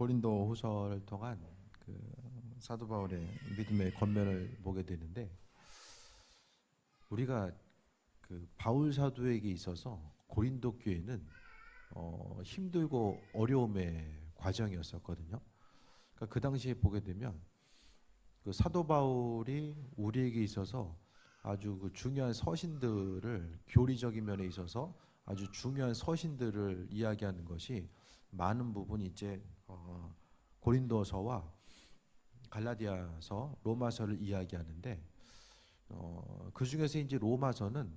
고린도 후서를 통한 그 사도 바울의 믿음의 권면을 보게 되는데, 우리가 그 바울 사도에게 있어서 고린도 교회는 힘들고 어려움의 과정이었었거든요. 그러니까 그 당시에 보게 되면 그 사도 바울이 우리에게 있어서 아주 그 중요한 서신들을, 교리적인 면에 있어서 아주 중요한 서신들을 이야기하는 것이 많은 부분이 이제 고린도서와 갈라디아서, 로마서를 이야기하는데, 그 중에서 이제 로마서는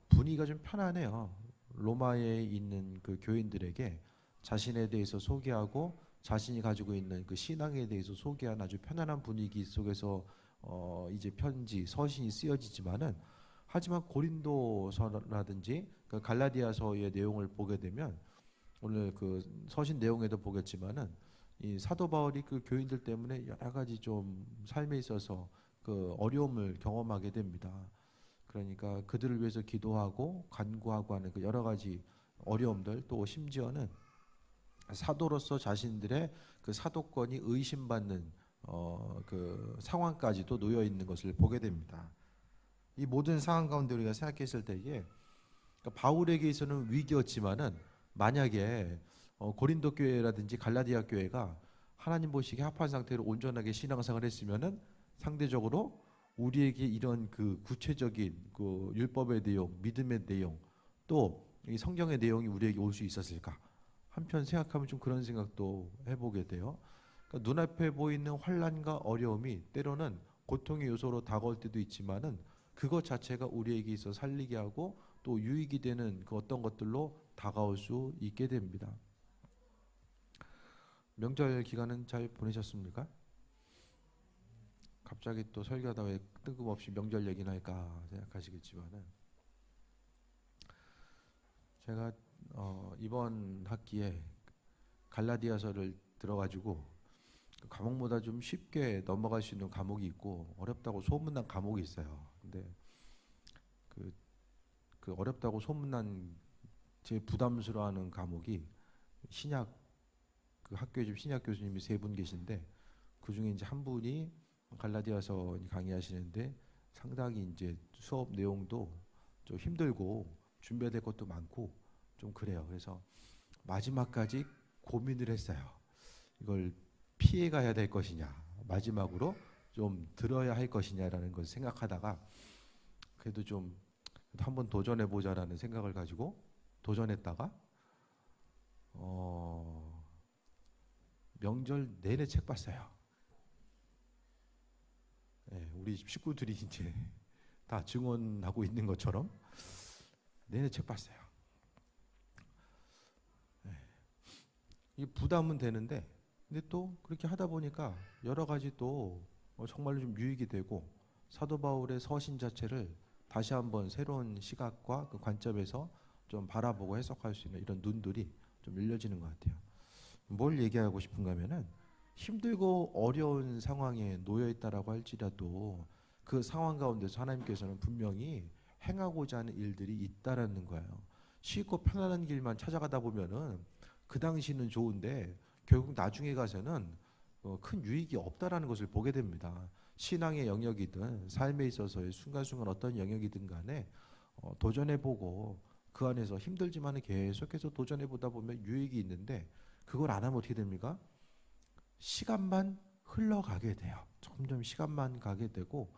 분위기가 좀 편안해요. 로마에 있는 그 교인들에게 자신에 대해서 소개하고 자신이 가지고 있는 그 신앙에 대해서 소개한 아주 편안한 분위기 속에서 이제 편지, 서신이 쓰여지지만은, 하지만 고린도서라든지 그 갈라디아서의 내용을 보게 되면, 오늘 그 서신 내용에도 보겠지만은 이 사도 바울이 그 교인들 때문에 여러 가지 좀 삶에 있어서 그 어려움을 경험하게 됩니다. 그러니까 그들을 위해서 기도하고 간구하고 하는 그 여러 가지 어려움들, 또 심지어는 사도로서 자신들의 그 사도권이 의심받는 그 상황까지도 놓여 있는 것을 보게 됩니다. 이 모든 상황 가운데 우리가 생각했을 때에, 그러니까 바울에게 있어서는 위기였지만은, 만약에 고린도 교회라든지 갈라디아 교회가 하나님 보시기에 합한 상태로 온전하게 신앙생활을 했으면은, 상대적으로 우리에게 이런 그 구체적인 그 율법의 내용, 믿음의 내용, 또 이 성경의 내용이 우리에게 올 수 있었을까? 한편 생각하면 좀 그런 생각도 해보게 돼요. 그러니까 눈앞에 보이는 환난과 어려움이 때로는 고통의 요소로 다가올 때도 있지만은, 그것 자체가 우리에게 있어 살리게 하고 또 유익이 되는 그 어떤 것들로 다가올 수 있게 됩니다. 명절 기간은 잘 보내셨습니까? 갑자기 또 설교하다 왜 뜬금없이 명절 얘기나 할까 생각하시겠지만은, 제가 이번 학기에 갈라디아서를 들어가지고 그 과목보다 좀 쉽게 넘어갈 수 있는 과목이 있고, 어렵다고 소문난 과목이 있어요. 근데 그 어렵다고 소문난, 제 부담스러워하는 과목이 신약, 그 학교에 좀 신약 교수님이 세 분 계신데, 그 중에 이제 한 분이 갈라디아서 강의하시는데, 상당히 이제 수업 내용도 좀 힘들고 준비해야 될 것도 많고 좀 그래요. 그래서 마지막까지 고민을 했어요. 이걸 피해 가야 될 것이냐, 마지막으로 좀 들어야 할 것이냐라는 걸 생각하다가, 그래도 좀 한번 도전해 보자라는 생각을 가지고 도전했다가 명절 내내 책 봤어요. 네, 우리 식구들이 이제 다 증언하고 있는 것처럼 내내 책 봤어요. 네. 이 부담은 되는데, 근데 또 그렇게 하다 보니까 여러 가지 또 정말로 좀 유익이 되고, 사도 바울의 서신 자체를 다시 한번 새로운 시각과 그 관점에서 좀 바라보고 해석할 수 있는 이런 눈들이 좀 열려지는 것 같아요. 뭘 얘기하고 싶은가 하면은, 힘들고 어려운 상황에 놓여 있다라고 할지라도 그 상황 가운데서 하나님께서는 분명히 행하고자 하는 일들이 있다라는 거예요. 쉽고 편안한 길만 찾아가다 보면은 그 당시는 좋은데 결국 나중에 가서는 큰 유익이 없다라는 것을 보게 됩니다. 신앙의 영역이든 삶에 있어서의 순간순간 어떤 영역이든 간에 도전해보고, 그 안에서 힘들지만 계속해서 도전해보다 보면 유익이 있는데, 그걸 안 하면 어떻게 됩니까? 시간만 흘러가게 돼요. 점점 시간만 가게 되고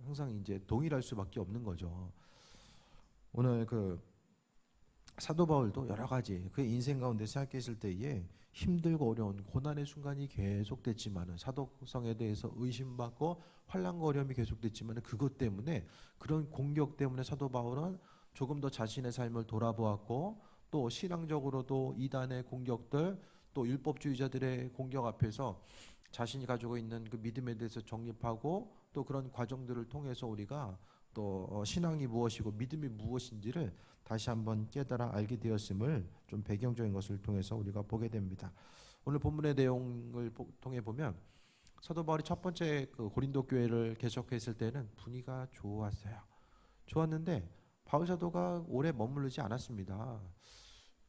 항상 이제 동일할 수밖에 없는 거죠. 오늘 그 사도 바울도 여러 가지 그 인생 가운데 생각했을 때에 힘들고 어려운 고난의 순간이 계속됐지만은, 사도성에 대해서 의심받고 환난과 어려움이 계속됐지만은, 그것 때문에, 그런 공격 때문에 사도 바울은 조금 더 자신의 삶을 돌아보았고, 또 신앙적으로도 이단의 공격들, 또 율법주의자들의 공격 앞에서 자신이 가지고 있는 그 믿음에 대해서 정립하고, 또 그런 과정들을 통해서 우리가 또 신앙이 무엇이고 믿음이 무엇인지를 다시 한번 깨달아 알게 되었음을 좀 배경적인 것을 통해서 우리가 보게 됩니다. 오늘 본문의 내용을 통해 보면, 사도 바울이 첫 번째 그 고린도 교회를 개척했을 때는 분위기가 좋았어요. 좋았는데 바울 사도가 오래 머무르지 않았습니다.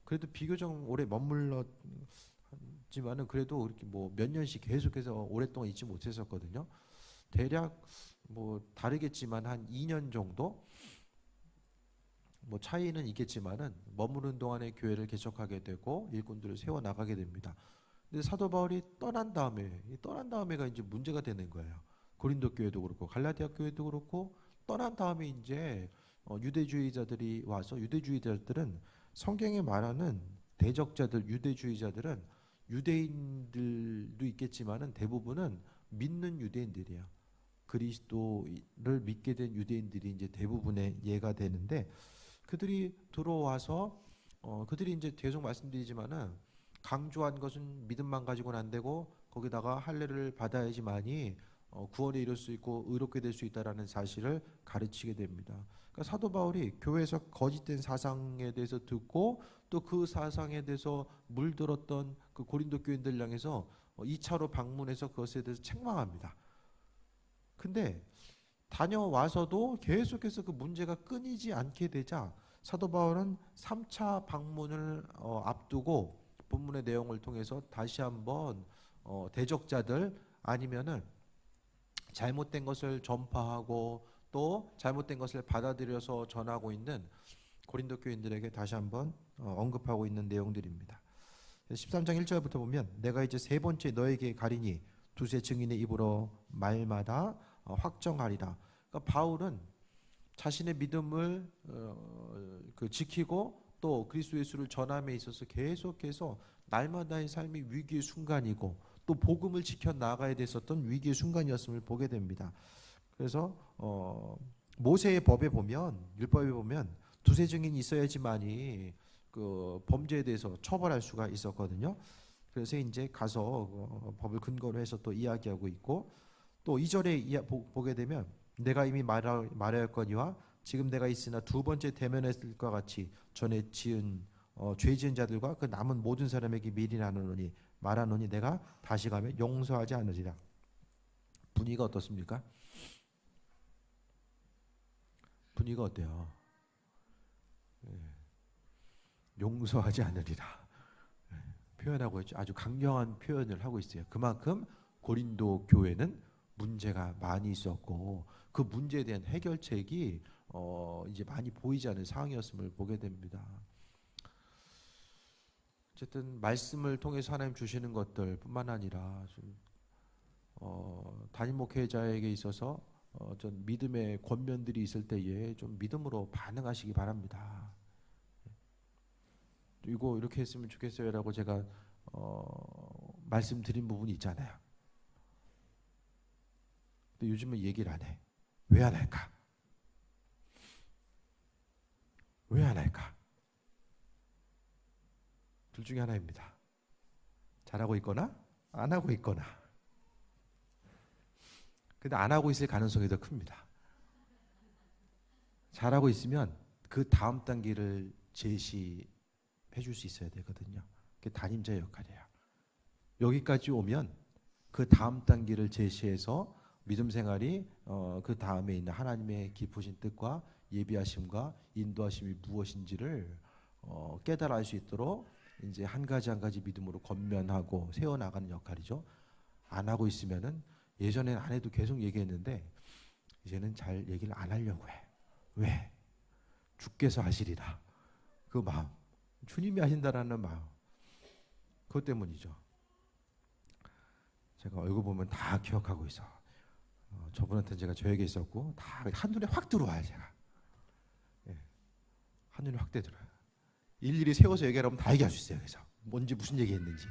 그래도 비교적 오래 머물렀지만 있지만은 그래도 이렇게 뭐 몇 년씩 계속해서 오랫동안 있지 못했었거든요. 대략 뭐 다르겠지만 한 2년 정도 뭐 차이는 있겠지만은 머무는 동안에 교회를 개척하게 되고 일꾼들을 세워 나가게 됩니다. 근데 사도 바울이 떠난 다음에 이 떠난 다음에가 이제 문제가 되는 거예요. 고린도 교회도 그렇고 갈라디아 교회도 그렇고 떠난 다음에 이제 유대주의자들이 와서 유대주의자들은 성경에 말하는 대적자들 유대주의자들은 유대인들도 있겠지만은 대부분은 믿는 유대인들이에요. 그리스도를 믿게 된 유대인들이 이제 대부분의 예가 되는데 그들이 들어와서 그들이 이제 계속 말씀드리지만은 강조한 것은 믿음만 가지고는 안 되고 거기다가 할례를 받아야지만이 구원에 이를 수 있고 의롭게 될 수 있다라는 사실을 가르치게 됩니다. 그러니까 사도 바울이 교회에서 거짓된 사상에 대해서 듣고 또 그 사상에 대해서 물들었던 그 고린도 교인들 향해서 2차로 방문해서 그것에 대해서 책망합니다. 근데 다녀와서도 계속해서 그 문제가 끊이지 않게 되자 사도 바울은 3차 방문을 앞두고 본문의 내용을 통해서 다시 한번 대적자들 아니면은 잘못된 것을 전파하고 또 잘못된 것을 받아들여서 전하고 있는 고린도 교인들에게 다시 한번 언급하고 있는 내용들입니다. 13장 1절부터 보면 내가 이제 세 번째 너에게 가리니 두세 증인의 입으로 말마다 확정하리라. 그러니까 바울은 자신의 믿음을 지키고 또 그리스도 예수를 전함에 있어서 계속해서 날마다의 삶이 위기의 순간이고 또 복음을 지켜 나가야 됐었던 위기의 순간이었음을 보게 됩니다. 그래서 모세의 법에 보면 율법에 보면 두세 증인이 있어야지만이 그 범죄에 대해서 처벌할 수가 있었거든요. 그래서 이제 가서 법을 근거로 해서 또 이야기하고 있고 또 2절에 보게 되면 내가 이미 말하였거니와 지금 내가 있으나 두 번째 대면했을 것 같이 전에 지은 죄 지은 자들과 그 남은 모든 사람에게 미리 말하노니 내가 다시 가면 용서하지 않으리라. 분위기가 어떻습니까? 분위기가 어때요? 용서하지 않으리라 표현하고 있죠. 아주 강경한 표현을 하고 있어요. 그만큼 고린도 교회는 문제가 많이 있었고 그 문제에 대한 해결책이 이제 많이 보이지 않는 상황이었음을 보게 됩니다. 어쨌든 말씀을 통해서 하나님 주시는 것들뿐만 아니라 담임 목회자에게 있어서 전 믿음의 권면들이 있을 때에 좀 믿음으로 반응하시기 바랍니다. 이거 이렇게 했으면 좋겠어요라고 제가 말씀드린 부분이 있잖아요. 근데 요즘은 얘기를 안 해. 왜 안 할까? 왜 안 할까? 둘 중에 하나입니다. 잘하고 있거나 안 하고 있거나. 근데 안 하고 있을 가능성이 더 큽니다. 잘하고 있으면 그 다음 단계를 제시해 줄 수 있어야 되거든요. 그게 담임자의 역할이에요. 여기까지 오면 그 다음 단계를 제시해서 믿음 생활이 그 다음에 있는 하나님의 깊으신 뜻과 예비하심과 인도하심이 무엇인지를 깨달아 알 수 있도록 이제 한 가지 한 가지 믿음으로 권면하고 세워나가는 역할이죠. 안 하고 있으면은 예전에는 안 해도 계속 얘기했는데 이제는 잘 얘기를 안 하려고 해. 왜? 주께서 하시리라. 그 마음, 주님이 하신다라는 마음, 그것 때문이죠. 제가 얼굴 보면 다 기억하고 있어. 저분한테 제가 저 얘기 있었고 다 한눈에 확 들어와요. 제가 한눈에 확 들어요. 일일이 세워서 얘기하면 다 얘기할 수 있어요. 그래서 뭔지 무슨 얘기했는지.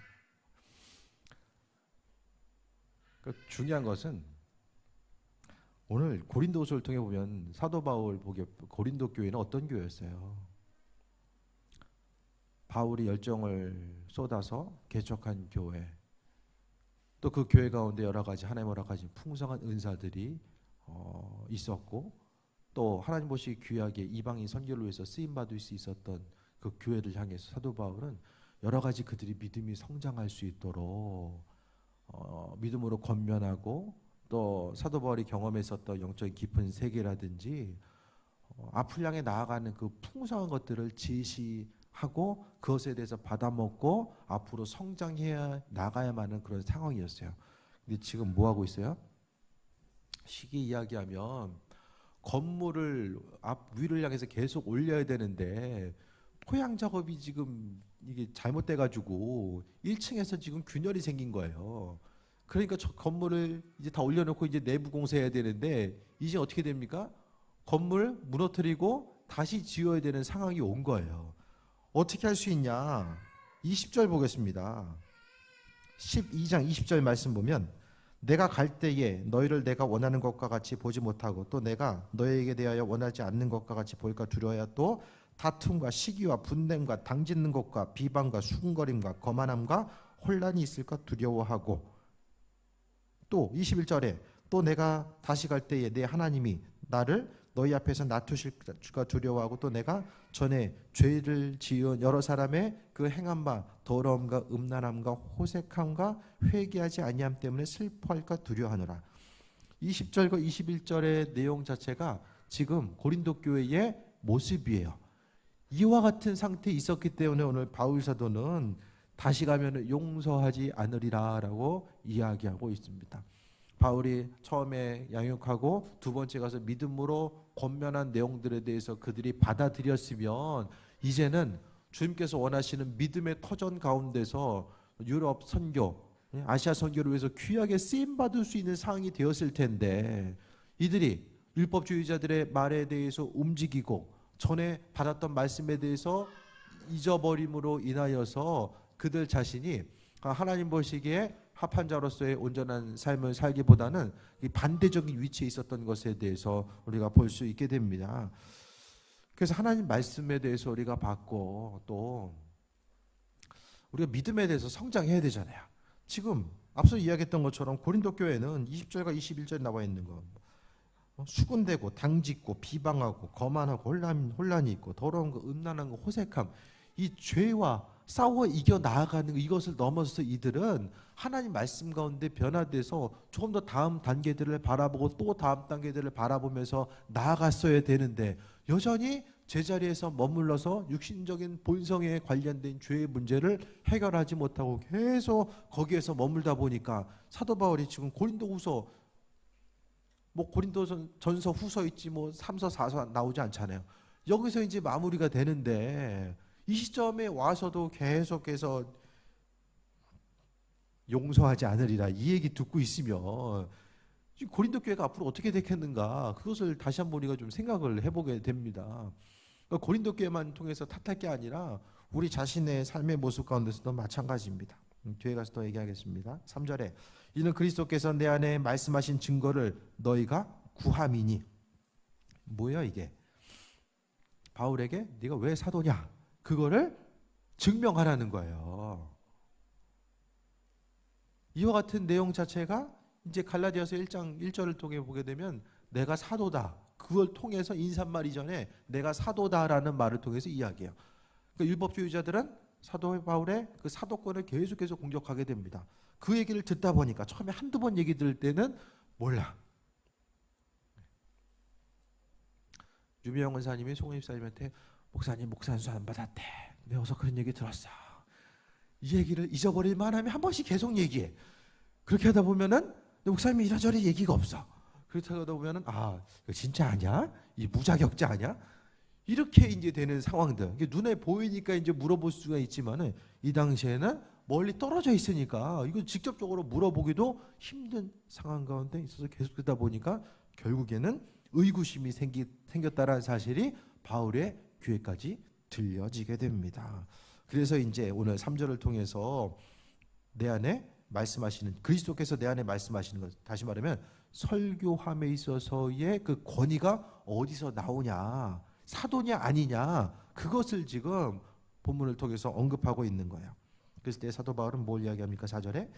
그러니까 중요한 것은 오늘 고린도서를 통해 보면 사도 바울 보기에 고린도 교회는 어떤 교회였어요? 바울이 열정을 쏟아서 개척한 교회, 또 그 교회 가운데 여러 가지 하나님 허락하신 풍성한 은사들이 있었고 또 하나님 보시기 귀하게 이방인 선교를 위해서 쓰임받을 수 있었던 그 교회를 향해서 사도 바울은 여러 가지 그들이 믿음이 성장할 수 있도록 믿음으로 권면하고 또 사도 바울이 경험했었던 영적인 깊은 세계라든지 앞을 향해 나아가는 그 풍성한 것들을 제시하는 하고 그것에 대해서 받아먹고 앞으로 성장해야 나가야만 하는 그런 상황이었어요. 근데 지금 뭐 하고 있어요? 시기 이야기하면 건물을 앞 위를 향해서 계속 올려야 되는데 토양 작업이 지금 이게 잘못돼 가지고 1층에서 지금 균열이 생긴 거예요. 그러니까 저 건물을 이제 다 올려놓고 이제 내부 공사해야 되는데 이제 어떻게 됩니까? 건물 무너뜨리고 다시 지어야 되는 상황이 온 거예요. 어떻게 할 수 있냐? 20절 보겠습니다. 12장 20절 말씀 보면 내가 갈 때에 너희를 내가 원하는 것과 같이 보지 못하고 또 내가 너희에게 대하여 원하지 않는 것과 같이 보일까 두려워야 또 다툼과 시기와 분냄과 당짓는 것과 비방과 수군거림과 거만함과 혼란이 있을까 두려워하고 또 21절에 또 내가 다시 갈 때에 내 하나님이 나를 너희 앞에서 낮추실까 두려워하고 또 내가 전에 죄를 지은 여러 사람의 그 행한 바 더러움과 음란함과 호색함과 회개하지 아니함 때문에 슬퍼할까 두려워하노라. 20절과 21절의 내용 자체가 지금 고린도 교회의 모습이에요. 이와 같은 상태에 있었기 때문에 오늘 바울 사도는 다시 가면 용서하지 않으리라라고 이야기하고 있습니다. 바울이 처음에 양육하고 두 번째 가서 믿음으로 권면한 내용들에 대해서 그들이 받아들였으면 이제는 주님께서 원하시는 믿음의 터전 가운데서 유럽 선교, 아시아 선교를 위해서 귀하게 쓰임받을 수 있는 상황이 되었을 텐데 이들이 율법주의자들의 말에 대해서 움직이고 전에 받았던 말씀에 대해서 잊어버림으로 인하여서 그들 자신이 하나님 보시기에 합한 자로서의 온전한 삶을 살기보다는 반대적인 위치에 있었던 것에 대해서 우리가 볼 수 있게 됩니다. 그래서 하나님 말씀에 대해서 우리가 받고 또 우리가 믿음에 대해서 성장해야 되잖아요. 지금 앞서 이야기했던 것처럼 고린도 교회는 20절과 21절에 나와 있는 거 수군대고 당짓고 비방하고 거만하고 혼란이 있고 더러운 거 음란한 거 호색함 이 죄와 싸워 이겨 나아가는 이것을 넘어서 이들은 하나님 말씀 가운데 변화돼서 조금 더 다음 단계들을 바라보고 또 다음 단계들을 바라보면서 나아갔어야 되는데 여전히 제자리에서 머물러서 육신적인 본성에 관련된 죄의 문제를 해결하지 못하고 계속 거기에서 머물다 보니까 사도 바울이 지금 고린도후서 뭐 고린도전서 후서 있지 뭐 3서 4서 나오지 않잖아요. 여기서 이제 마무리가 되는데 이 시점에 와서도 계속해서 용서하지 않으리라 이 얘기 듣고 있으면 고린도 교회가 앞으로 어떻게 되겠는가 그것을 다시 한번 우리가 좀 생각을 해보게 됩니다. 그러니까 고린도 교회만 통해서 탓할 게 아니라 우리 자신의 삶의 모습 가운데서도 마찬가지입니다. 뒤에 가서 더 얘기하겠습니다. 3절에 이는 그리스도께서 내 안에 말씀하신 증거를 너희가 구함이니 뭐야 이게 바울에게 네가 왜 사도냐 그거를 증명하라는 거예요. 이와 같은 내용 자체가 이제 갈라디아서 1장 1절을 통해 보게 되면 내가 사도다. 그걸 통해서 인사말 이전에 내가 사도다라는 말을 통해서 이야기해요. 그러니까 율법주의자들은 사도 바울의 그 사도권을 계속해서 공격하게 됩니다. 그 얘기를 듣다 보니까 처음에 한두 번 얘기 들을 때는 몰라. 유미영 원사님이 송은 집사님한테 목사님 목사안수 안 받았대. 내가 어서 그런 얘기 들었어. 이 얘기를 잊어버릴 만하면 한 번씩 계속 얘기해. 그렇게 하다 보면은 목사님이 이러저러 얘기가 없어. 그렇게 하다 보면은 아 이거 진짜 아니야? 이 무자격자 아니야? 이렇게 이제 되는 상황들. 이게 눈에 보이니까 이제 물어볼 수가 있지만은 이 당시에는 멀리 떨어져 있으니까 이거 직접적으로 물어보기도 힘든 상황 가운데 있어서 계속 듣다 보니까 결국에는 의구심이 생겼다라는 사실이 바울의 귀에까지 들려지게 됩니다. 그래서 이제 오늘 3절을 통해서 내 안에 말씀하시는 그리스도께서 내 안에 말씀하시는 것 다시 말하면 설교함에 있어서의 그 권위가 어디서 나오냐 사도냐 아니냐 그것을 지금 본문을 통해서 언급하고 있는 거예요. 그래서 때 사도 바울은 뭘 이야기합니까? 4절에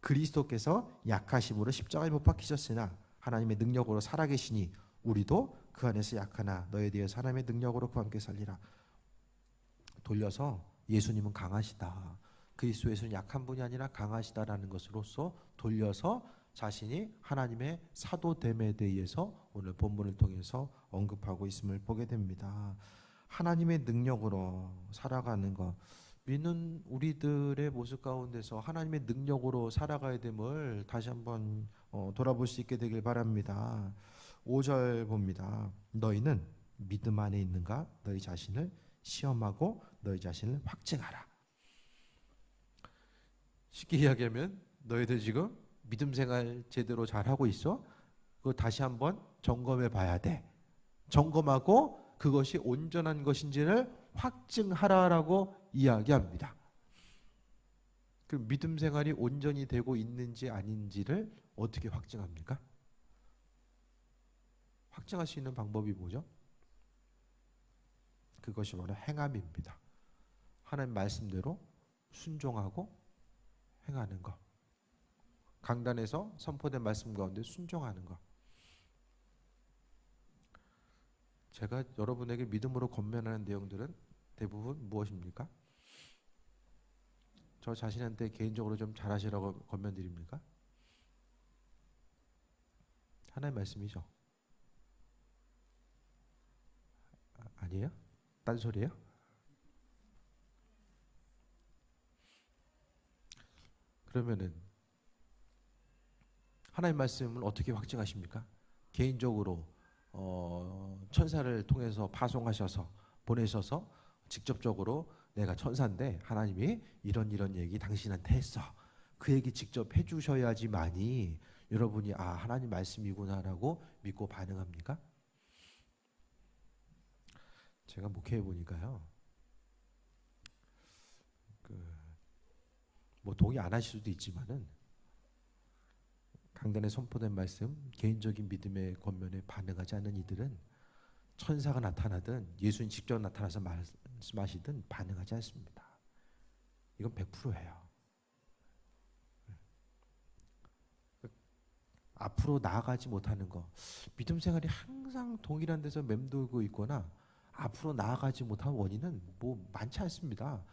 그리스도께서 약하심으로 십자가에 못 박히셨으나 하나님의 능력으로 살아계시니 우리도 그 안에서 약하나 너에 대해서 하나님의 능력으로 그와 함께 살리라. 돌려서 예수님은 강하시다. 그리스도 예수는 약한 분이 아니라 강하시다라는 것으로서 돌려서 자신이 하나님의 사도됨에 대해서 오늘 본문을 통해서 언급하고 있음을 보게 됩니다. 하나님의 능력으로 살아가는 것, 믿는 우리들의 모습 가운데서 하나님의 능력으로 살아가야 됨을 다시 한번 돌아볼 수 있게 되길 바랍니다. 5절 봅니다. 너희는 믿음 안에 있는가? 너희 자신을 시험하고 너희 자신을 확증하라. 쉽게 이야기하면 너희들 지금 믿음 생활 제대로 잘하고 있어? 그거 다시 한번 점검해 봐야 돼. 점검하고 그것이 온전한 것인지를 확증하라라고 이야기합니다. 그 믿음 생활이 온전히 되고 있는지 아닌지를 어떻게 확증합니까? 확증할 수 있는 방법이 뭐죠? 그것이 바로 행함입니다. 하나님 말씀대로 순종하고 행하는 것. 강단에서 선포된 말씀 가운데 순종하는 것. 제가 여러분에게 믿음으로 권면하는 내용들은 대부분 무엇입니까? 저 자신한테 개인적으로 좀 잘하시라고 권면드립니까? 하나님 말씀이죠. 아니에요? 딴소리예요? 그러면은 하나님 말씀을 어떻게 확증하십니까? 개인적으로 천사를 통해서 파송하셔서 보내셔서 직접적으로 내가 천사인데 하나님이 이런 얘기 당신한테 했어. 그 얘기 직접 해주셔야지만이 여러분이 하나님 말씀이구나라고 믿고 반응합니까? 제가 목회해 보니까요. 뭐 동의 안 하실 수도 있지만은 강단에 선포된 말씀, 개인적인 믿음의 권면에 반응하지 않는 이들은 천사가 나타나든 예수님 직접 나타나서 말씀하시든 반응하지 않습니다. 이건 100%예요. 앞으로 나아가지 못하는 거, 믿음 생활이 항상 동일한 데서 맴돌고 있거나 앞으로 나아가지 못한 원인은 뭐 많지 않습니다.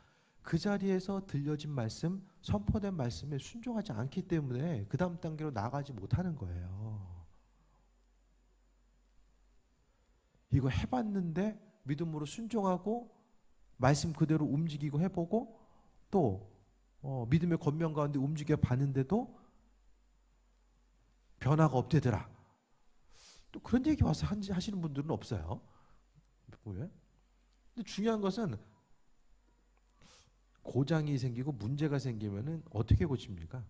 그 자리에서 들려진 말씀, 선포된 말씀에 순종하지 않기 때문에 그 다음 단계로 나아가지 못하는 거예요. 이거 해봤는데 믿음으로 순종하고 말씀 그대로 움직이고 해보고 또 믿음의 권면 가운데 움직여 봤는데도 변화가 없대더라. 또 그런 얘기 와서 하시는 분들은 없어요. 왜? 근데 중요한 것은 고장이 생기고 문제가 생기면은 어떻게 고칩니까?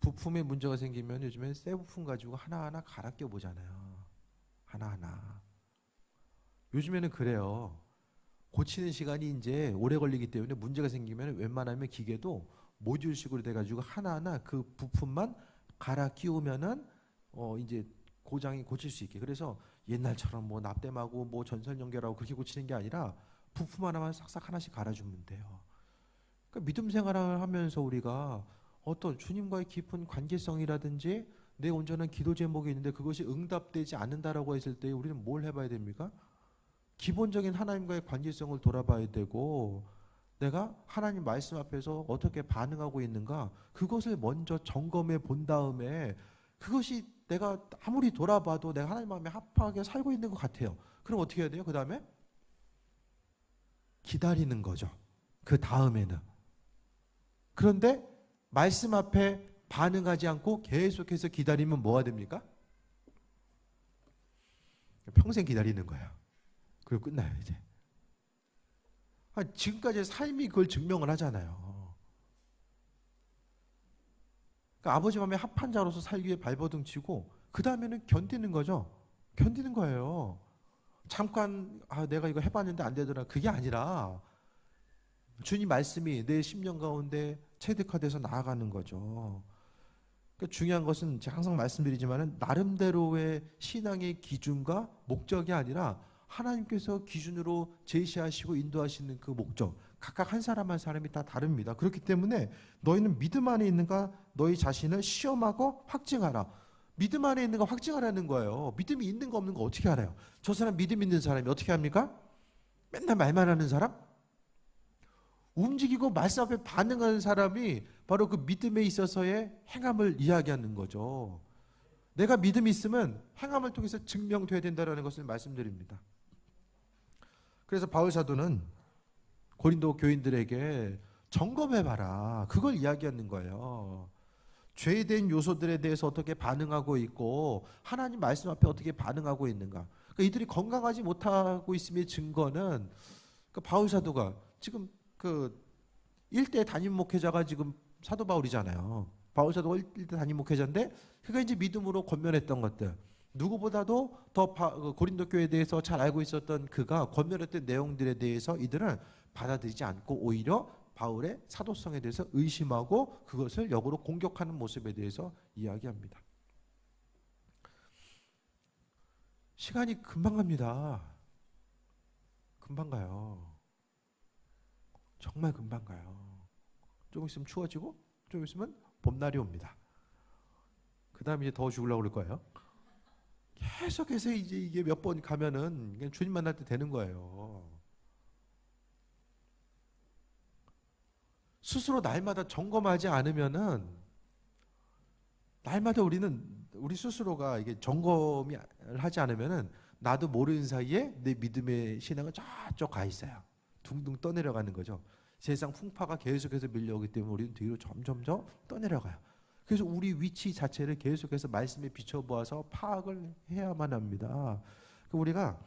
부품에 문제가 생기면 요즘엔 새 부품 가지고 하나하나 갈아 껴 보잖아요. 하나하나. 요즘에는 그래요. 고치는 시간이 이제 오래 걸리기 때문에 문제가 생기면 웬만하면 기계도 모듈식으로 돼가지고 하나하나 그 부품만 갈아 끼우면은 이제 고장이 고칠 수 있게. 그래서 옛날처럼 뭐 납땜하고 뭐 전선 연결하고 그렇게 고치는 게 아니라 부품 하나만 싹싹 하나씩 갈아주면 돼요. 그러니까 믿음 생활을 하면서 우리가 어떤 주님과의 깊은 관계성이라든지 내 온전한 기도 제목이 있는데 그것이 응답되지 않는다라고 했을 때 우리는 뭘 해봐야 됩니까? 기본적인 하나님과의 관계성을 돌아봐야 되고 내가 하나님 말씀 앞에서 어떻게 반응하고 있는가 그것을 먼저 점검해 본 다음에 그것이 내가 아무리 돌아봐도 내가 하나님 마음에 합하게 살고 있는 것 같아요. 그럼 어떻게 해야 돼요? 그 다음에 기다리는 거죠. 그 다음에는. 그런데 말씀 앞에 반응하지 않고 계속해서 기다리면 뭐가 됩니까? 평생 기다리는 거예요. 그리고 끝나요 이제. 지금까지의 삶이 그걸 증명을 하잖아요. 그러니까 아버지 마음에 합한 자로서 살기 위해 발버둥 치고 그 다음에는 견디는 거죠. 견디는 거예요. 잠깐 내가 이거 해봤는데 안 되더라. 그게 아니라 주님 말씀이 내 심령 가운데 체득화돼서 나아가는 거죠. 그러니까 중요한 것은 제가 항상 말씀드리지만 나름대로의 신앙의 기준과 목적이 아니라 하나님께서 기준으로 제시하시고 인도하시는 그 목적 각각 한 사람 한 사람이 다 다릅니다. 그렇기 때문에 너희는 믿음 안에 있는가 너희 자신을 시험하고 확증하라. 믿음 안에 있는가 확증하라는 거예요. 믿음이 있는가 없는가 어떻게 알아요? 저 사람 믿음 있는 사람이 어떻게 합니까? 맨날 말만 하는 사람? 움직이고 말씀 앞에 반응하는 사람이 바로 그 믿음에 있어서의 행함을 이야기하는 거죠. 내가 믿음이 있으면 행함을 통해서 증명돼야 된다는 것을 말씀드립니다. 그래서 바울 사도는 고린도 교인들에게 점검해봐라, 그걸 이야기하는 거예요. 죄에 대한 요소들에 대해서 어떻게 반응하고 있고 하나님 말씀 앞에 어떻게 반응하고 있는가. 그러니까 이들이 건강하지 못하고 있음의 증거는 그 바울 사도가 지금 그 1대 담임 목회자가 지금 사도 바울이잖아요. 바울 사도가 1대 담임 목회자인데 그가 이제 믿음으로 권면했던 것들, 누구보다도 더 고린도 교회에 대해서 잘 알고 있었던 그가 권면했던 내용들에 대해서 이들은 받아들이지 않고 오히려 바울의 사도성에 대해서 의심하고 그것을 역으로 공격하는 모습에 대해서 이야기합니다. 시간이 금방 갑니다. 금방 가요. 정말 금방 가요. 조금 있으면 추워지고 좀 있으면 봄날이 옵니다. 그 다음에 이제 더워 죽으려고 그럴 거예요. 계속해서 이제 이게 몇 번 가면은 그냥 주님 만날 때 되는 거예요. 스스로 날마다 점검하지 않으면은, 날마다 우리 스스로가 이게 점검을 하지 않으면은 나도 모르는 사이에 내 믿음의 신앙은 저쪽 가 있어요. 둥둥 떠내려가는 거죠. 세상 풍파가 계속해서 밀려오기 때문에 우리는 뒤로 점점점 떠내려가요. 그래서 우리 위치 자체를 계속해서 말씀에 비춰보아서 파악을 해야만 합니다. 우리가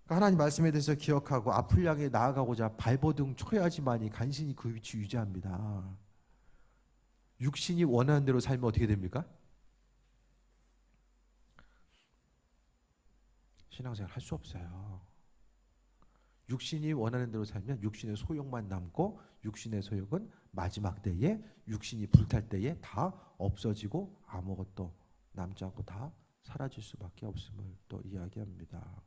하나님 말씀에 대해서 기억하고 앞을 향해 나아가고자 발버둥 쳐야지만이 간신히 그 위치 유지합니다. 육신이 원하는 대로 살면 어떻게 됩니까? 신앙생활 할 수 없어요. 육신이 원하는 대로 살면 육신의 소욕만 남고, 육신의 소욕은 마지막 때에, 육신이 불탈 때에 다 없어지고 아무것도 남지 않고 다 사라질 수밖에 없음을 또 이야기합니다.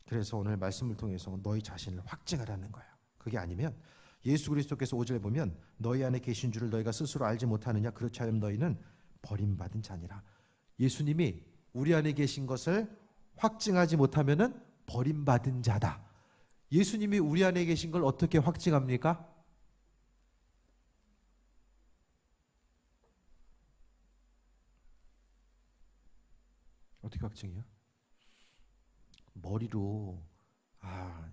그래서 오늘 말씀을 통해서 너희 자신을 확증하라는 거예요. 그게 아니면 예수 그리스도께서 5절에 보면 너희 안에 계신 줄을 너희가 스스로 알지 못하느냐, 그렇지 않으면 너희는 버림받은 자니라. 예수님이 우리 안에 계신 것을 확증하지 못하면은 버림받은 자다. 예수님이 우리 안에 계신 걸 어떻게 확증합니까? 어떻게 확증해요? 머리로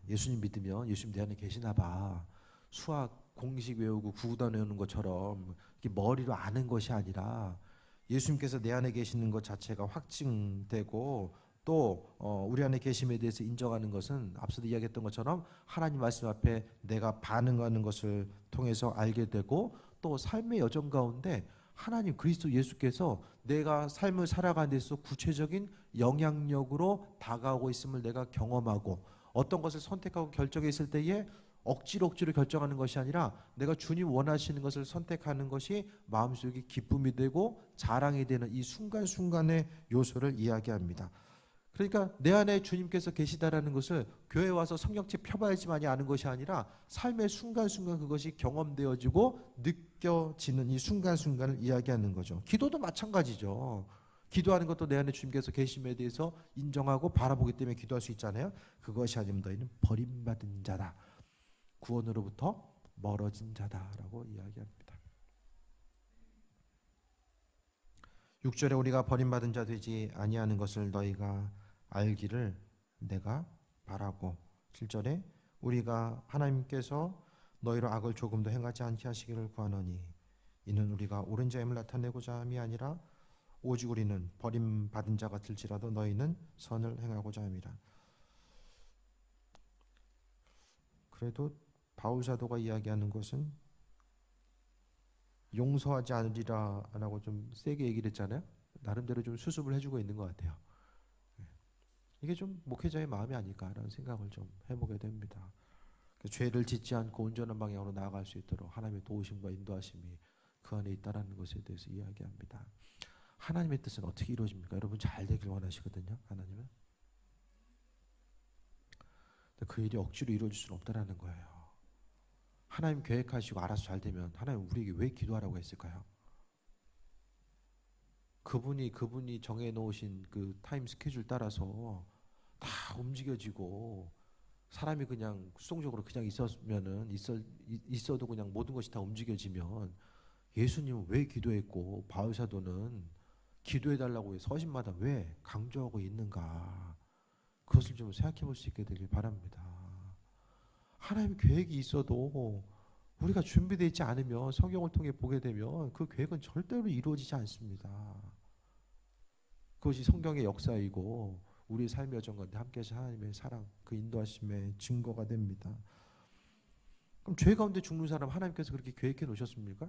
예수님 믿으면 예수님 내 안에 계시나 봐, 수학 공식 외우고 구구단 외우는 것처럼 머리로 아는 것이 아니라 예수님께서 내 안에 계시는 것 자체가 확증되고, 또 우리 안에 계심에 대해서 인정하는 것은 앞서도 이야기했던 것처럼 하나님 말씀 앞에 내가 반응하는 것을 통해서 알게 되고, 또 삶의 여정 가운데 하나님 그리스도 예수께서 내가 삶을 살아가는 데서 구체적인 영향력으로 다가오고 있음을 내가 경험하고, 어떤 것을 선택하고 결정했을 때에 억지로 결정하는 것이 아니라 내가 주님 원하시는 것을 선택하는 것이 마음속에 기쁨이 되고 자랑이 되는 이 순간순간의 요소를 이야기합니다. 그러니까 내 안에 주님께서 계시다라는 것을 교회 와서 성경책 펴봐야지만이 아는 것이 아니라 삶의 순간순간 그것이 경험되어지고 느껴지는 이 순간순간을 이야기하는 거죠. 기도도 마찬가지죠. 기도하는 것도 내 안에 주님께서 계심에 대해서 인정하고 바라보기 때문에 기도할 수 있잖아요. 그것이 아니면 너희는 버림받은 자다, 구원으로부터 멀어진 자다라고 이야기합니다. 6절에 우리가 버림받은 자 되지 아니하는 것을 너희가 알기를 내가 바라고, 7절에 우리가 하나님께서 너희로 악을 조금도 행하지 않게 하시기를 구하노니 이는 우리가 옳은 자임을 나타내고자 함이 아니라 오직 우리는 버림받은 자 같을지라도 너희는 선을 행하고자 함이라. 그래도 바울 사도가 이야기하는 것은 용서하지 않으리라 라고 좀 세게 얘기를 했잖아요. 나름대로 좀 수습을 해주고 있는 것 같아요. 이게 좀 목회자의 마음이 아닐까라는 생각을 좀 해보게 됩니다. 죄를 짓지 않고 온전한 방향으로 나아갈 수 있도록 하나님의 도우심과 인도하심이 그 안에 있다는 것에 대해서 이야기합니다. 하나님의 뜻은 어떻게 이루어집니까? 여러분 잘 되길 원하시거든요. 하나님은. 그 일이 억지로 이루어질 수는 없다는 거예요. 하나님 계획하시고 알아서 잘 되면 하나님 우리에게 왜 기도하라고 했을까요? 그분이 정해놓으신 그 타임 스케줄 따라서 다 움직여지고, 사람이 그냥 수동적으로 그냥 있어도 그냥 모든 것이 다 움직여지면 예수님은 왜 기도했고 바울 사도는 기도해달라고 서신마다 왜 강조하고 있는가? 그것을 좀 생각해 볼 수 있게 되길 바랍니다. 하나님 계획이 있어도 우리가 준비되어 있지 않으면 성경을 통해 보게 되면 그 계획은 절대로 이루어지지 않습니다. 그것이 성경의 역사이고 우리의 삶의 여정 가운데 함께 하신 하나님의 사랑, 그 인도하심의 증거가 됩니다. 그럼 죄 가운데 죽는 사람 하나님께서 그렇게 계획해 놓으셨습니까?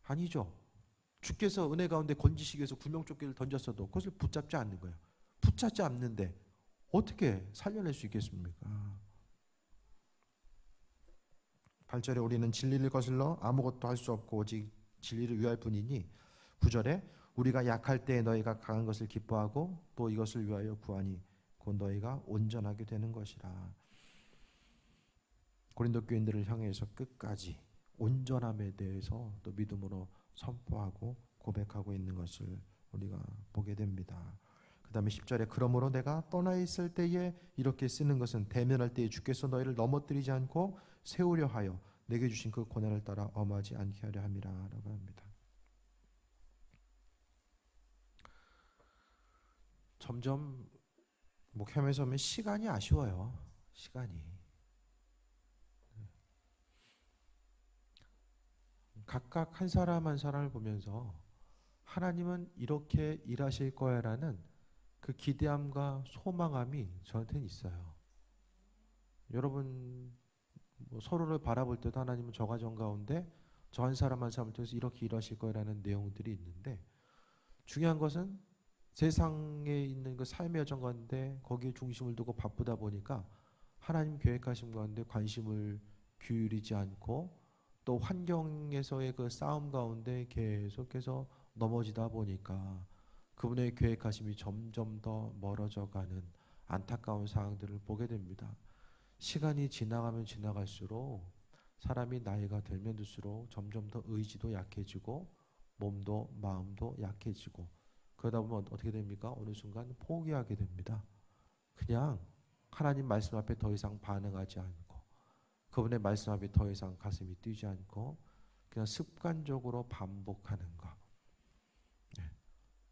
아니죠. 주께서 은혜 가운데 건지시기 위해서 구명조끼를 던졌어도 그것을 붙잡지 않는 거예요. 붙잡지 않는데 어떻게 살려낼 수 있겠습니까? 8절에 우리는 진리를 거슬러 아무것도 할 수 없고 오직 진리를 위할 뿐이니 9절에 우리가 약할 때 너희가 강한 것을 기뻐하고 또 이것을 위하여 구하니 곧 너희가 온전하게 되는 것이라. 고린도 교인들을 향해서 끝까지 온전함에 대해서 또 믿음으로 선포하고 고백하고 있는 것을 우리가 보게 됩니다. 그 다음에 10절에 그러므로 내가 떠나 있을 때에 이렇게 쓰는 것은 대면할 때에 주께서 너희를 넘어뜨리지 않고 세우려 하여 내게 주신 그 고난을 따라 엄하지 않게 하려 함이라 라고 합니다. 점점 목회하면서 보면 시간이 아쉬워요. 시간이. 각각 한 사람 한 사람을 보면서 하나님은 이렇게 일하실 거야라는 그 기대함과 소망함이 저한테는 있어요. 여러분 서로를 바라볼 때도 하나님은 저 가정 가운데 저 한 사람 한 사람을 통해서 이렇게 일하실 거라는 내용들이 있는데 중요한 것은 세상에 있는 그 삶의 여정 가운데 거기에 중심을 두고 바쁘다 보니까 하나님 계획하신 가운데 관심을 기울이지 않고 또 환경에서의 그 싸움 가운데 계속해서 넘어지다 보니까 그분의 계획하심이 점점 더 멀어져 가는 안타까운 상황들을 보게 됩니다. 시간이 지나가면 지나갈수록 사람이 나이가 들면 들수록 점점 더 의지도 약해지고 몸도 마음도 약해지고 그러다 보면 어떻게 됩니까? 어느 순간 포기하게 됩니다. 그냥 하나님 말씀 앞에 더 이상 반응하지 않고 그분의 말씀 앞에 더 이상 가슴이 뛰지 않고 그냥 습관적으로 반복하는 것.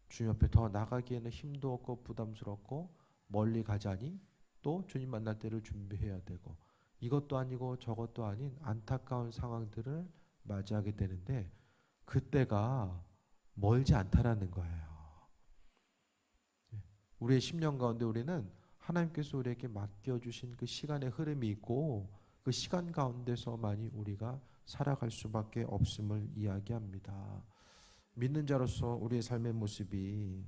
주님 앞에 더 나가기에는 힘도 없고 부담스럽고 멀리 가자니 또 주님 만날 때를 준비해야 되고 이것도 아니고 저것도 아닌 안타까운 상황들을 맞이하게 되는데 그때가 멀지 않다라는 거예요. 우리의 10년 가운데 우리는 하나님께서 우리에게 맡겨주신 그 시간의 흐름이 있고 그 시간 가운데서만이 우리가 살아갈 수밖에 없음을 이야기합니다. 믿는 자로서 우리의 삶의 모습이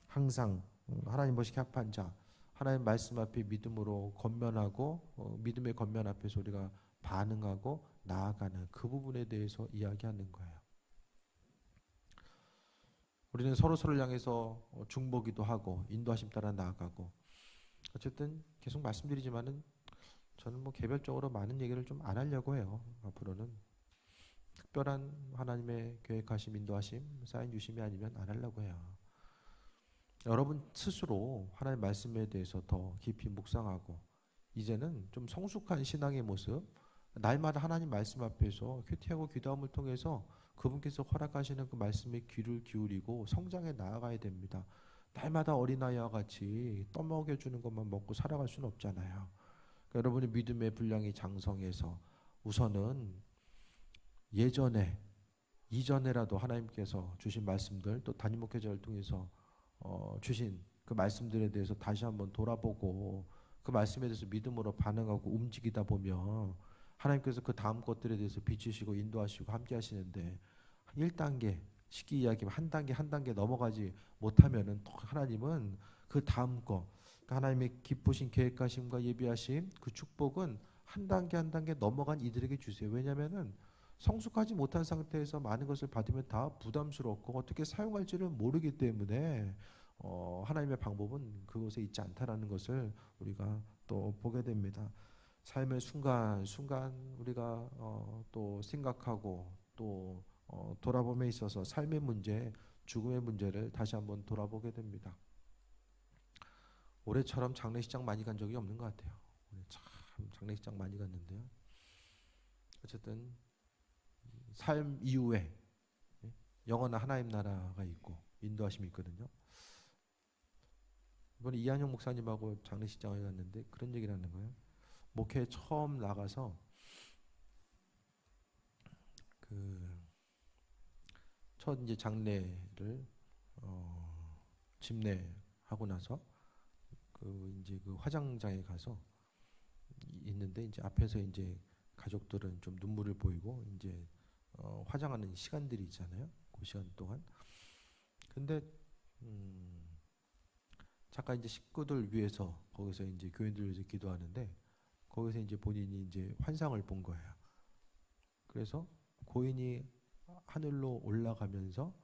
항상 하나님 보시기에 합한 자, 하나님 말씀 앞에 믿음으로 건면하고 믿음의 건면 앞에서 우리가 반응하고 나아가는 그 부분에 대해서 이야기하는 거예요. 우리는 서로서로를 향해서 중보기도 하고 인도하심 따라 나아가고 어쨌든 계속 말씀드리지만은 저는 뭐 개별적으로 많은 얘기를 좀 안 하려고 해요. 앞으로는 특별한 하나님의 계획하심, 인도하심, 사인 주심이 아니면 안 하려고 해요. 여러분 스스로 하나님 말씀에 대해서 더 깊이 묵상하고 이제는 좀 성숙한 신앙의 모습, 날마다 하나님 말씀 앞에서 큐티하고 기도함을 통해서 그분께서 허락하시는 그 말씀에 귀를 기울이고 성장해 나아가야 됩니다. 날마다 어린아이와 같이 떠먹여주는 것만 먹고 살아갈 수는 없잖아요. 그러니까 여러분의 믿음의 분량이 장성해서 우선은 이전에라도 하나님께서 주신 말씀들 또 담임 목회자를 통해서 주신 그 말씀들에 대해서 다시 한번 돌아보고 그 말씀에 대해서 믿음으로 반응하고 움직이다 보면 하나님께서 그 다음 것들에 대해서 비추시고 인도하시고 함께 하시는데 1단계 쉽게 이야기하면 한 단계 넘어가지 못하면은 또 하나님은 그 다음 거 하나님의 기쁘신 계획하심과 예비하심 그 축복은 한 단계 넘어간 이들에게 주세요. 왜냐하면은 성숙하지 못한 상태에서 많은 것을 받으면 다 부담스럽고 어떻게 사용할지를 모르기 때문에 하나님의 방법은 그곳에 있지 않다라는 것을 우리가 또 보게 됩니다. 삶의 순간순간 우리가 또 생각하고 또 돌아봄에 있어서 삶의 문제, 죽음의 문제를 다시 한번 돌아보게 됩니다. 올해처럼 장례식장 많이 간 적이 없는 것 같아요. 올해 참 장례식장 많이 갔는데요. 어쨌든 삶 이후에 영원한 하나님 나라가 있고 인도하심이 있거든요. 이번에 이한용 목사님하고 장례식장에 갔는데 그런 얘기를 하는 거예요. 목회 처음 나가서 그 첫 이제 장례를 집례하고 나서 그 이제 그 화장장에 가서 있는데 이제 앞에서 이제 가족들은 좀 눈물을 보이고 이제 화장하는 시간들이 있잖아요. 그 시간 동안. 근데 잠깐 이제 식구들 위해서 거기서 이제 교인들 위해서 기도하는데 거기서 이제 본인이 이제 환상을 본 거예요. 그래서 고인이 하늘로 올라가면서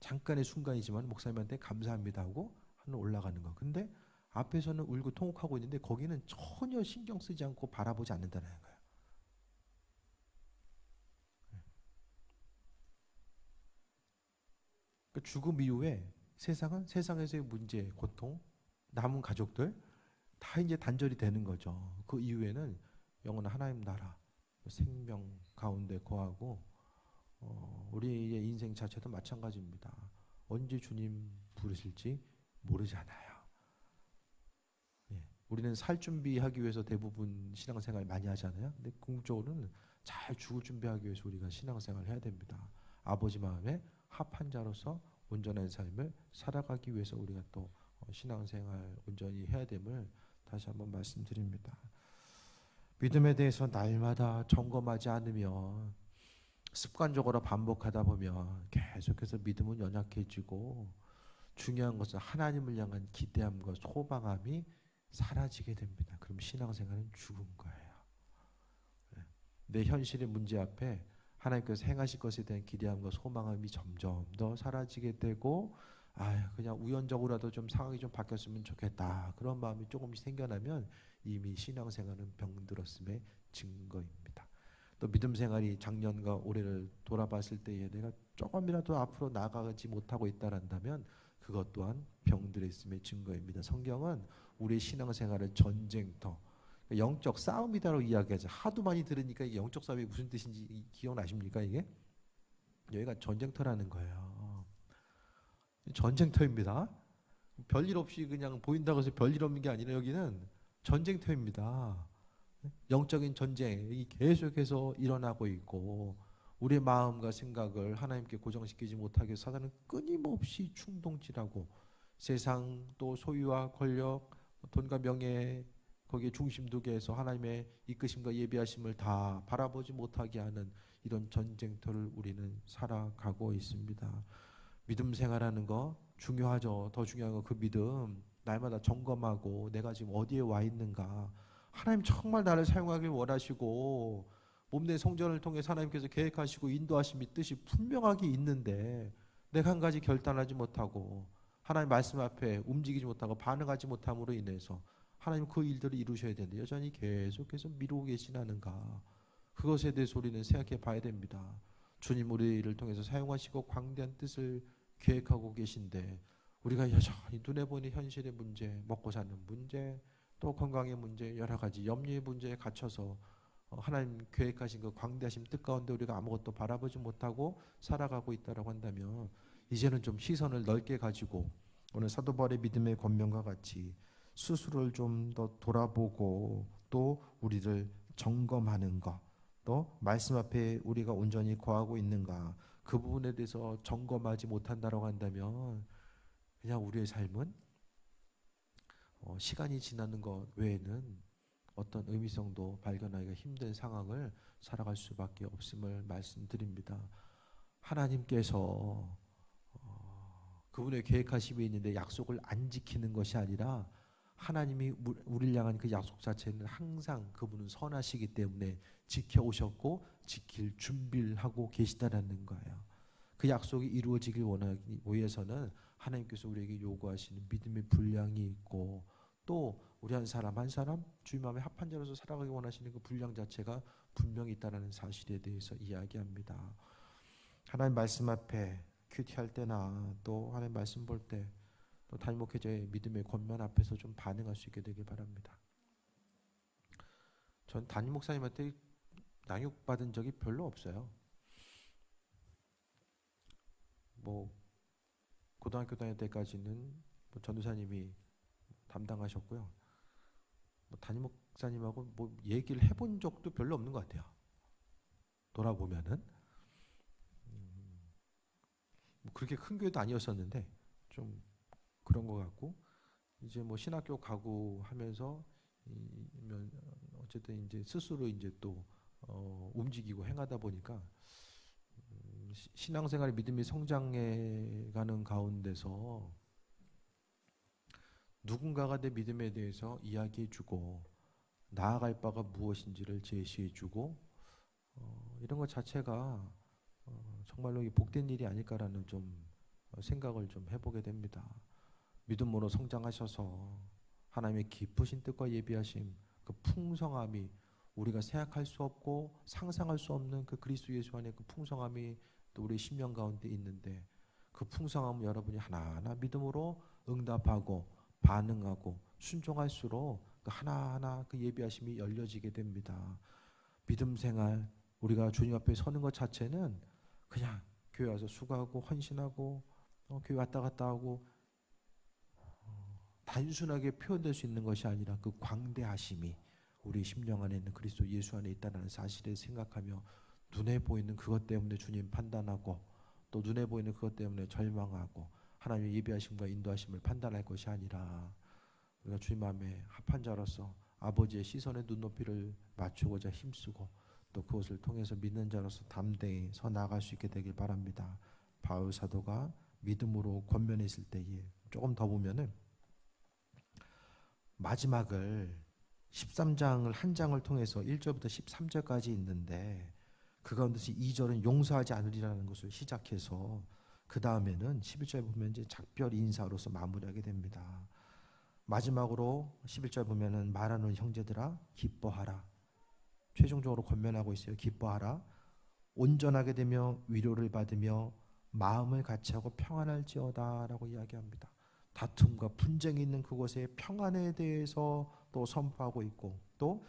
잠깐의 순간이지만 목사님한테 감사합니다 하고 하늘 올라가는 거. 근데 앞에서는 울고 통곡하고 있는데 거기는 전혀 신경 쓰지 않고 바라보지 않는다는 거예요. 그 죽음 이후에 세상은 세상에서의 문제, 고통, 남은 가족들 다 이제 단절이 되는 거죠. 그 이후에는 영원한 하나님 나라, 생명 가운데 거하고 우리의 인생 자체도 마찬가지입니다. 언제 주님 부르실지 모르잖아요. 예, 우리는 살 준비하기 위해서 대부분 신앙생활 많이 하잖아요. 근데 궁극적으로는 잘 죽을 준비하기 위해서 우리가 신앙생활을 해야 됩니다. 아버지 마음에 합한 자로서 온전한 삶을 살아가기 위해서 우리가 또 신앙생활 온전히 해야 됨을 다시 한번 말씀드립니다. 믿음에 대해서 날마다 점검하지 않으면 습관적으로 반복하다 보면 계속해서 믿음은 연약해지고 중요한 것은 하나님을 향한 기대함과 소망함이 사라지게 됩니다. 그럼 신앙생활은 죽은 거예요. 내 현실의 문제 앞에 하나님께서 행하실 것에 대한 기대함과 소망함이 점점 더 사라지게 되고 그냥 우연적으로라도 좀 상황이 좀 바뀌었으면 좋겠다. 그런 마음이 조금씩 생겨나면 이미 신앙생활은 병들었음의 증거입니다. 또 믿음 생활이 작년과 올해를 돌아봤을 때에 내가 조금이라도 앞으로 나아가지 못하고 있다란다면 그것 또한 병들었음의 증거입니다. 성경은 우리의 신앙생활을 전쟁터, 영적 싸움이다라고 이야기하죠. 하도 많이 들으니까 이게 영적 싸움이 무슨 뜻인지 기억나십니까? 이게 여기가 전쟁터라는 거예요. 전쟁터입니다. 별일 없이 그냥 보인다고 해서 별일 없는 게 아니라 여기는 전쟁터입니다. 영적인 전쟁이 계속해서 일어나고 있고 우리의 마음과 생각을 하나님께 고정시키지 못하게 사단은 끊임없이 충동질하고 세상 또 소유와 권력, 돈과 명예 거기에 중심 두게 해서 하나님의 이끄심과 예비하심을 다 바라보지 못하게 하는 이런 전쟁터를 우리는 살아가고 있습니다. 믿음 생활하는 거 중요하죠. 더 중요한 건 그 믿음 날마다 점검하고 내가 지금 어디에 와 있는가. 하나님 정말 나를 사용하길 원하시고 몸내 성전을 통해 하나님께서 계획하시고 인도하심이 뜻이 분명하게 있는데 내가 한 가지 결단하지 못하고 하나님 말씀 앞에 움직이지 못하고 반응하지 못함으로 인해서 하나님 그 일들을 이루셔야 되는데 여전히 계속해서 미루고 계시나는가. 그것에 대해서 우리는 생각해 봐야 됩니다. 주님 우리를 통해서 사용하시고 광대한 뜻을 계획하고 계신데 우리가 여전히 눈에 보이는 현실의 문제, 먹고 사는 문제, 또 건강의 문제, 여러 가지 염려의 문제에 갇혀서 하나님 계획하신 그 광대하신 뜻 가운데 우리가 아무것도 바라보지 못하고 살아가고 있다라고 한다면 이제는 좀 시선을 넓게 가지고 오늘 사도 바울의 믿음의 권면과 같이 스스로를 좀 더 돌아보고 또 우리를 점검하는 것, 또 말씀 앞에 우리가 온전히 거하고 있는가 그 부분에 대해서 점검하지 못한다라고 한다면 그냥 우리의 삶은 시간이 지나는 것 외에는 어떤 의미성도 발견하기가 힘든 상황을 살아갈 수밖에 없음을 말씀드립니다. 하나님께서 그분의 계획하심이 있는데 약속을 안 지키는 것이 아니라 하나님이 우리를 향한 그 약속 자체는 항상 그분은 선하시기 때문에 지켜오셨고 지킬 준비를 하고 계시다라는 거예요. 그 약속이 이루어지길 원하기 위해서는 하나님께서 우리에게 요구하시는 믿음의 분량이 있고 또 우리 한 사람 한 사람 주님 마음에 합한 자로서 살아가기 원하시는 그 분량 자체가 분명히 있다는 사실에 대해서 이야기합니다. 하나님 말씀 앞에 큐티할 때나 또 하나님 말씀 볼 때 또 담임 목회자의 믿음의 권면 앞에서 좀 반응할 수 있게 되길 바랍니다. 전 담임 목사님한테 양육받은 적이 별로 없어요. 뭐 고등학교 다닐 때까지는 뭐 전도사님이 담당하셨고요. 뭐 담임 목사님하고 뭐 얘기를 해본 적도 별로 없는 것 같아요. 돌아보면은 뭐 그렇게 큰 교회도 아니었었는데 좀 그런 것 같고, 이제 뭐 신학교 가고 하면서 어쨌든 이제 스스로 이제 또 움직이고 행하다 보니까 신앙생활의 믿음이 성장해 가는 가운데서 누군가가 내 믿음에 대해서 이야기해주고 나아갈 바가 무엇인지를 제시해주고 이런 것 자체가 정말로 복된 일이 아닐까라는 좀 생각을 좀 해보게 됩니다. 믿음으로 성장하셔서 하나님의 깊으신 뜻과 예비하심, 그 풍성함이 우리가 생각할 수 없고 상상할 수 없는 그 그리스도 예수 안에 그 풍성함이 또 우리 심령 가운데 있는데, 그 풍성함을 여러분이 하나하나 믿음으로 응답하고 반응하고 순종할수록 그 하나하나 그 예비하심이 열려지게 됩니다. 믿음 생활, 우리가 주님 앞에 서는 것 자체는 그냥 교회 와서 수고하고 헌신하고 교회 왔다 갔다 하고 단순하게 표현될 수 있는 것이 아니라 그 광대하심이 우리 심령 안에 있는 그리스도 예수 안에 있다는 사실을 생각하며 눈에 보이는 그것 때문에 주님 판단하고 또 눈에 보이는 그것 때문에 절망하고 하나님의 예비하심과 인도하심을 판단할 것이 아니라 우리가 주님 마음에 합한 자로서 아버지의 시선의 눈높이를 맞추고자 힘쓰고 또 그것을 통해서 믿는 자로서 담대히 서 나아갈 수 있게 되길 바랍니다. 바울 사도가 믿음으로 권면했을 때에 조금 더 보면은 마지막을 13장을 한 장을 통해서 1절부터 13절까지 있는데 그 가운데서 2절은 용서하지 않으리라는 것을 시작해서 그 다음에는 11절 보면 이제 작별 인사로서 마무리하게 됩니다. 마지막으로 11절 보면은 말하는 형제들아 기뻐하라. 최종적으로 권면하고 있어요. 기뻐하라. 온전하게 되며 위로를 받으며 마음을 같이하고 평안할지어다 라고 이야기합니다. 다툼과 분쟁이 있는 그곳에 평안에 대해서 또 선포하고 있고, 또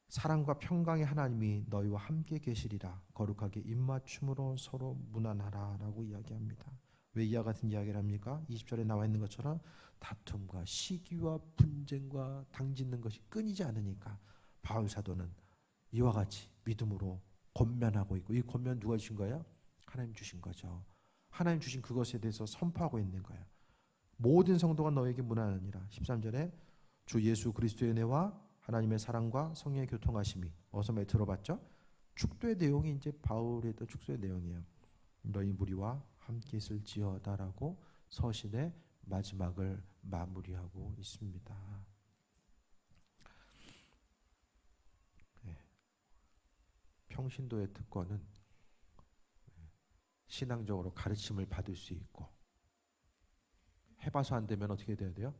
사랑과 평강의 하나님이 너희와 함께 계시리라. 거룩하게 입맞춤으로 서로 무난하라 라고 이야기합니다. 왜 이와 같은 이야기를 합니까? 20절에 나와 있는 것처럼 다툼과 시기와 분쟁과 당짓는 것이 끊이지 않으니까 바울 사도는 이와 같이 믿음으로 권면하고 있고, 이 권면 누가 주신 거예요? 하나님 주신 거죠. 하나님 주신 그것에 대해서 선포하고 있는 거예요. 모든 성도가 너에게 문안하니라. 13절에 주 예수 그리스도의 은혜와 하나님의 사랑과 성령의 교통하심이, 어서 많이 들어봤죠? 축도의 내용이 이제 바울의 했던 축도의 내용이에요. 너희 무리와 함께 있을지어다라고 서신의 마지막을 마무리하고 있습니다. 네. 평신도의 특권은 신앙적으로 가르침을 받을 수 있고, 해봐서 안 되면 어떻게 돼야 돼요?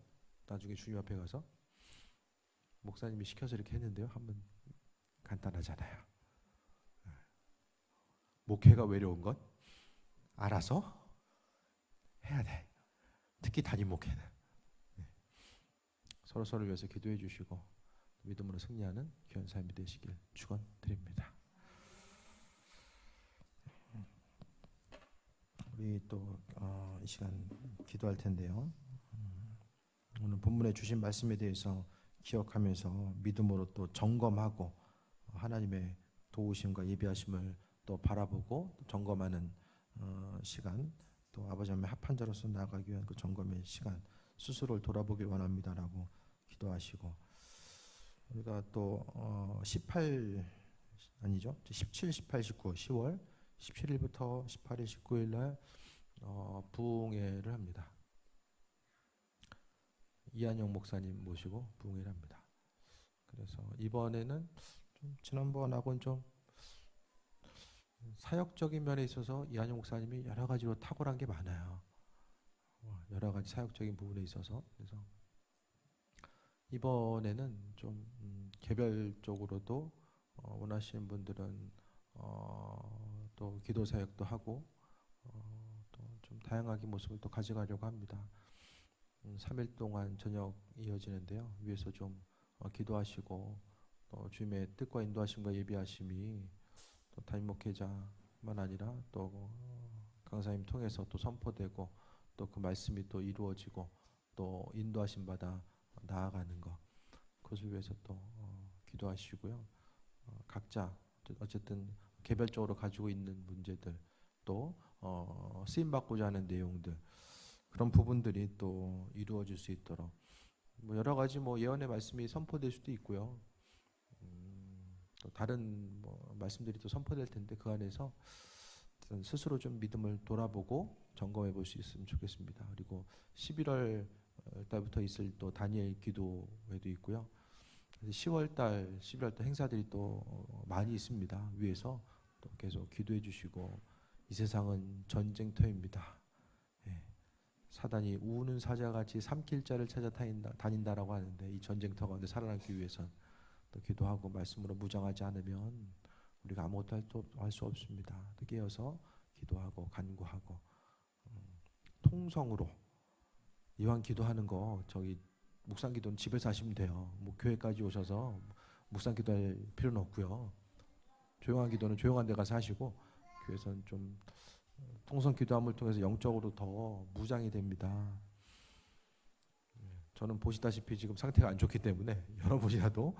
나중에 주님 앞에 가서 목사님이 시켜서 이렇게 했는데요. 한번 간단하잖아요. 목회가 외로운 것 알아서 해야 돼. 특히 담임 목회는 서로서로 위해서 기도해 주시고 믿음으로 승리하는 귀한 삶이 되시길 축원드립니다. 우리 또 이 시간 기도할 텐데요. 오늘 본문에 주신 말씀에 대해서 기억하면서 믿음으로 또 점검하고 하나님의 도우심과 예비하심을 또 바라보고 점검하는 시간, 또 아버지 하나님의 합한 자로서 나아가기 위한 그 점검의 시간, 스스로를 돌아보길 원합니다라고 기도하시고, 우리가 또 17, 18, 19, 10월 17일부터 18일, 19일 날 부흥회를 합니다. 이한영 목사님 모시고 부흥회를 합니다. 그래서 이번에는 좀 지난번하고는 좀 사역적인 면에 있어서 이한영 목사님이 여러 가지로 탁월한 게 많아요. 여러 가지 사역적인 부분에 있어서. 그래서 이번에는 좀 개별적으로도 원하시는 분들은 또 기도 사역도 하고 또 좀 다양하게 모습을 또 가져가려고 합니다. 3일 동안 저녁 이어지는데요. 위에서 좀 기도하시고 또 주님의 뜻과 인도하심과 예비하심이 또 담임 목회자만 아니라 또 강사님 통해서 또 선포되고 또 그 말씀이 또 이루어지고 또 인도하심 받아 나아가는 것, 그것을 위해서 또 기도하시고요. 각자 어쨌든 개별적으로 가지고 있는 문제들, 또 쓰임 받고자 하는 내용들, 그런 부분들이 또 이루어질 수 있도록 뭐 여러 가지 뭐 예언의 말씀이 선포될 수도 있고요. 또 다른 뭐 말씀들이 또 선포될 텐데 그 안에서 스스로 좀 믿음을 돌아보고 점검해 볼 수 있으면 좋겠습니다. 그리고 11월 달부터 있을 또 다니엘 기도회도 있고요. 10월 달, 11월 달 행사들이 또 많이 있습니다. 위에서 또 계속 기도해 주시고, 이 세상은 전쟁터입니다. 예. 사단이 우는 사자같이 삼킬 자를 찾아 다닌다라고 하는데, 이 전쟁터 가운데 살아남기 위해선 또 기도하고 말씀으로 무장하지 않으면 우리가 아무것도 할 수 없습니다. 깨어서 기도하고 간구하고 통성으로, 이왕 기도하는 거 저기 묵상 기도는 집에서 하시면 돼요. 뭐 교회까지 오셔서 묵상 기도할 필요는 없고요. 조용한 기도는 조용한 데 가서 하시고, 교회에서는 좀 통성 기도함을 통해서 영적으로 더 무장이 됩니다. 저는 보시다시피 지금 상태가 안 좋기 때문에 여러분이라도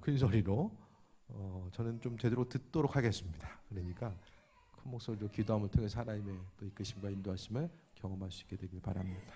큰 소리로 저는 좀 제대로 듣도록 하겠습니다. 그러니까 큰 목소리로 기도함을 통해서 하나님의 또 이끄심과 인도하심을 경험할 수 있게 되길 바랍니다.